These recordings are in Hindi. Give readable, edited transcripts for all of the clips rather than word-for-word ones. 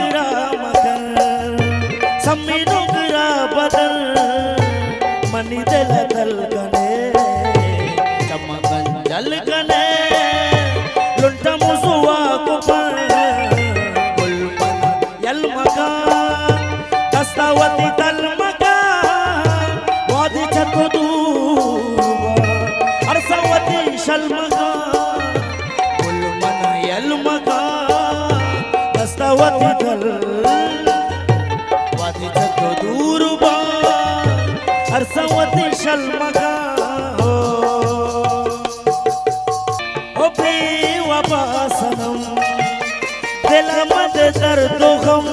नुकरा मगर सम्मी नुकरा बदल मनी दिल दल गने चमकन जल गने लुंटा मुसुआ कुपर गुलमन यल मगा दस्तावती तल मगा वादी छतो दूरवा अरसावती शल मगा गुलमन यल मगा दस्तावती तल वादी छतो दूरवा अरसावती शल मगा सनम दिल मद दर्द गम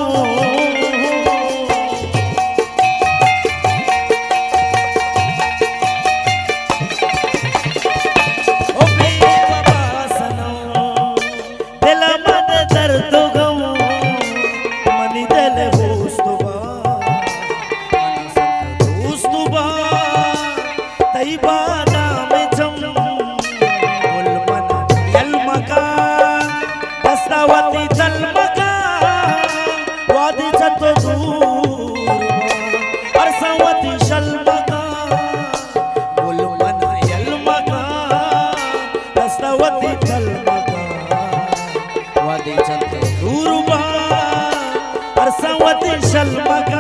ओ बेवफा सनम दिल मद दर्द गम मनी दिल होस्तुबा होस्तुबा तैबा नाम जम गुलमन यल मका दस्तावती तल मका वादी छतो दूर अरसावती शल मका गुलमन यल मका दस्तावती तल मका वादी छतो दूर अरसावती शल मका